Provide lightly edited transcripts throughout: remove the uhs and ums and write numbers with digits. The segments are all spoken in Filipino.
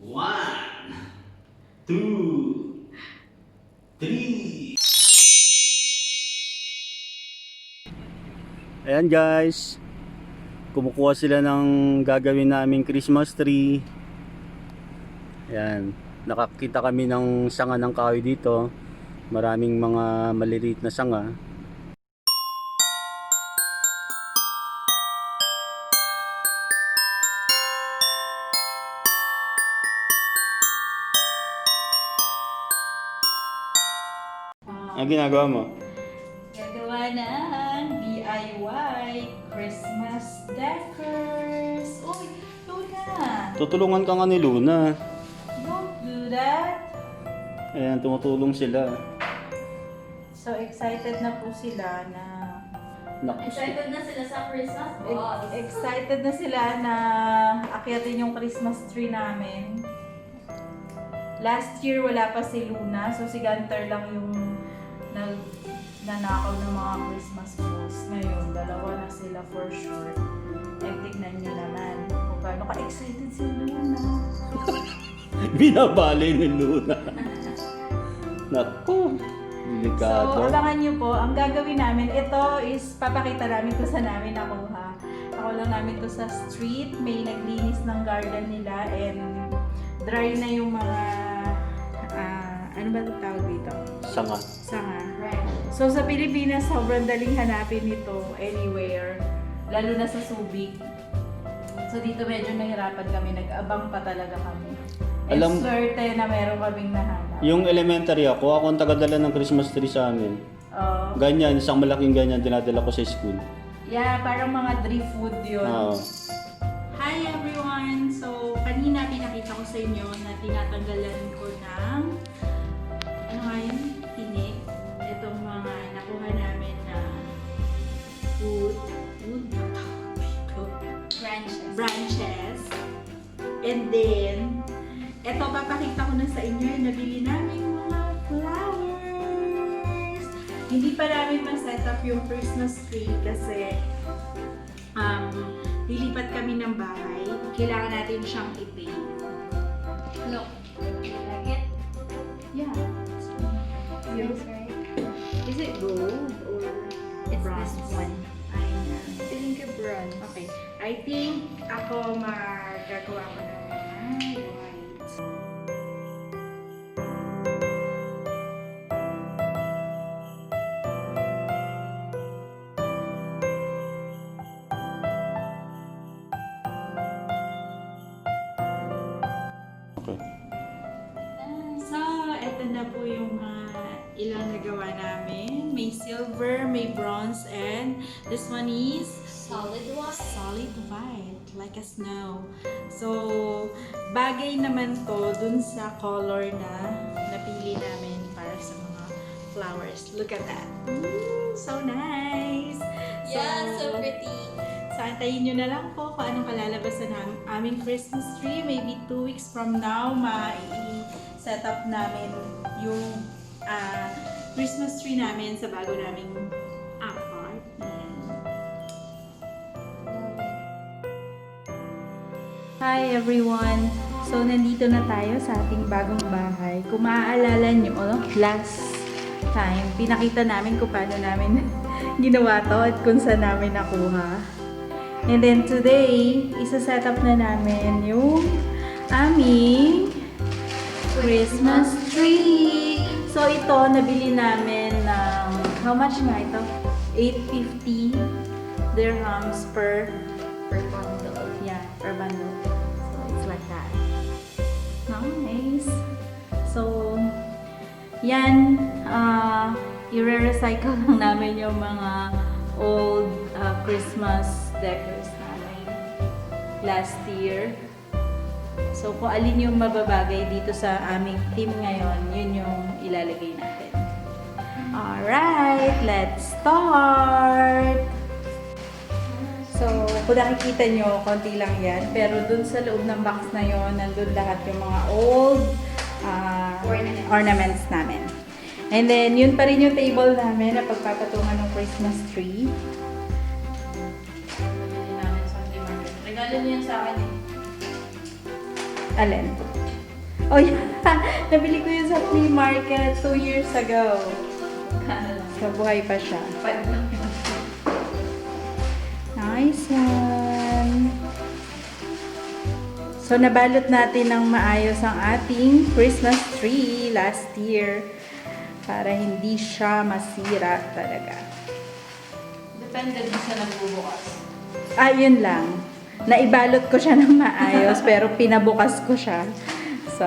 One, two, three. Ayan guys, kumukuha sila ng gagawin naming Christmas tree. Ayan, nakakita kami ng sanga ng kahoy dito. Maraming mga maliliit na sanga. Ang ginagawa mo? Gagawa ng DIY Christmas decors. Uy, Luna! Tutulungan ka nga ni Luna. Don't do that. Ayan, tumutulong sila. So excited na po sila na... Excited na sila sa Christmas box. Excited na sila na akyatin yung Christmas tree namin. Last year wala pa si Luna, so si Gunter lang yung nanakaw ng mga Christmas balls. Ngayon, dalawa na sila for sure. Tignan nyo naman kung paano ka-excited si Luna. Binabali ni Luna. Naku, delikado. So, abangan nyo po. Ang gagawin namin, ito is papakita namin kung saan namin nakuha. Ako lang namin to sa street. May naglinis ng garden nila and dry na yung mga ano ba ang tawag dito? Sanga. Sanga. So sa Pilipinas, sobrang daling hanapin nito anywhere. Lalo na sa Subic. So dito medyo nahirapan kami. Nag-abang pa talaga kami. And swerte na meron kaming nahanap. Yung elementary ako ang tagadala ng Christmas tree sa amin. Ganyan, isang malaking ganyan, dinadala ko sa school. Yeah, parang mga drift wood yun. Hi everyone! So, kanina pinakita ko sa inyo na tinatanggalan ko ng ano nga yun? Tinik. Itong mga nakuha namin na wood branches. And then, ito papakita ko na sa inyo yung nabili namin mga flowers. Hindi pa namin ma-set up yung Christmas tree kasi lilipat kami ng bahay. Kailangan natin siyang i-paint. Look, you like it? Yeah. Feels right. Is it gold or It's bronze? this one. Ayan. Pink bronze. Okay. I think ako magagawa ko ng white. Okay. So, eto na po yung ilang nagawa namin. May silver, may bronze, and this one is Solid white. solid white, like a snow. So, bagay naman to dun sa color na napili namin para sa mga flowers. Look at that. So nice! Yeah, so pretty. So, antayin nyo na lang po kung anong kalalabasan ng aming Christmas tree. Maybe 2 weeks from now, ma-set up namin yung Christmas tree namin sa bago naming apartment. Hi everyone! So, nandito na tayo sa ating bagong bahay. Kung maaalala nyo, last time, pinakita namin kung paano namin ginawa to at kung saan namin nakuha. And then today, isa-set up na namin yung aming Christmas tree. So ito, nabili namin ng, how much nga ito? 850 dirhams per bundle. Yeah, per bundle. So it's like that. Nice. So, yan, i-recycle lang namin yung mga old Christmas decors namin last year. So, kung alin yung mababagay dito sa aming team ngayon, yun yung ilalagay natin. Alright, let's start! So, kung nakikita nyo, konti lang yan. Pero dun sa loob ng box na yon, nandun lahat yung mga old ornaments namin. And then, yun pa rin yung table namin na pagpapatungan ng Christmas tree. Regalo niyo yan sa akin eh. Alin? Oh, yeah. Nabili ko yun sa flea market 2 years ago. So, buhay pa siya. Nice one. So, nabalot natin ng maayos ang ating Christmas tree last year para hindi siya masira talaga. Depende din sa nagbubukas. Yun lang. Naibalot ko siya ng maayos pero pinabukas ko siya. So,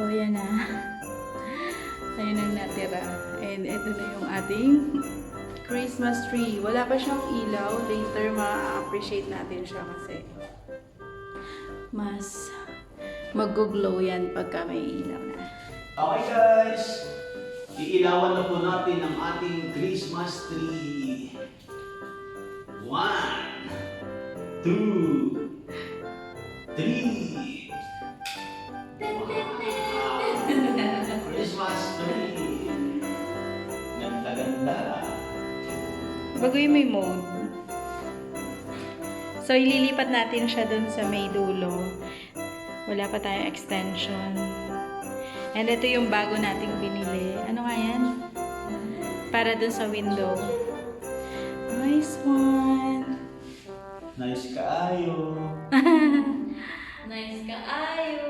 ayan na. Ayun ang natira. And ito na yung ating Christmas tree. Wala pa siyang ilaw. Later, ma-appreciate natin siya kasi mas mag-glow yan pagka may ilaw na. Okay guys, iilawan na po natin ang ating Christmas tree. 1, 2, 3. Christmas tree. Ganda-ganda. Baguhin mo yung mode. So, ililipat natin siya dun sa may dulo. Wala pa tayong extension. And ito yung bago nating binili. Ano nga yan? Para dun sa window. Nice one. Nice kaayo. Nice kaayo.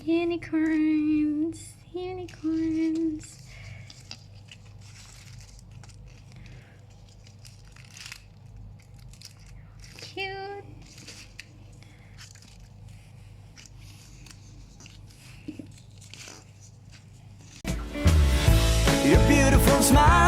Unicorns. Unicorns. Cute. Your beautiful smile